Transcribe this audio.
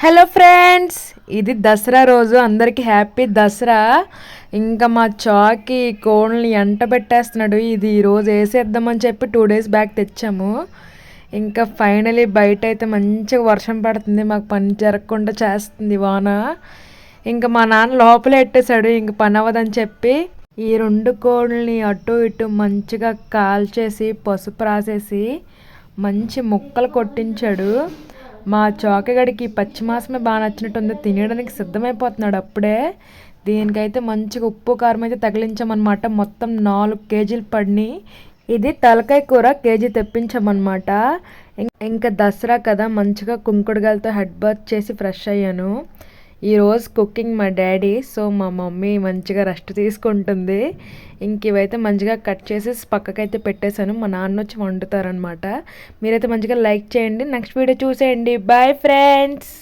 Hello friends, ఇది దసరా రోజు. అందరికీ హ్యాపీ దసరా. ఇంకా మా చాకి కోళ్ళని ఎంట పెట్టేస్తున్నాడు. ఇది ఈరోజు వేసేద్దామని చెప్పి 2 days బ్యాక్ తెచ్చాము. ఇంకా ఫైనలీ బయట అయితే మంచిగా వర్షం పడుతుంది, మాకు పని జరగకుండా చేస్తుంది వాన. ఇంకా మా నాన్న లోపలే పెట్టేశాడు, ఇంక పని అవ్వదని చెప్పి. ఈ 2 కోళ్ళని అటు ఇటు మంచిగా కాల్చేసి పసుపు రాసేసి మంచి ముక్కలు కొట్టించాడు. మా చోకగడికి పచ్చి మాసమే బాగా నచ్చినట్టుంది, తినడానికి సిద్ధమైపోతున్నాడు అప్పుడే. దీనికైతే మంచిగా ఉప్పు కారం అయితే తగిలించామన్నమాట. మొత్తం 4 kgs పడినాయి. ఇది తలకాయ కూర కేజీ తెప్పించామన్నమాట. ఇంకా దసరా కదా, మంచిగా కుంకుడుగాయలతో హెడ్ బాత్ చేసి ఫ్రెష్ అయ్యాను. ఈరోజు కుకింగ్ మా డాడీ, సో మా మమ్మీ మంచిగా రెస్ట్ తీసుకుంటుంది. ఇంక ఇవైతే మంచిగా కట్ చేసి పక్కకైతే పెట్టేశాను. మా నాన్న వచ్చి వండుతారనమాట. మీరైతే మంచిగా లైక్ చేయండి, నెక్స్ట్ వీడియో చూసేయండి. Bye friends.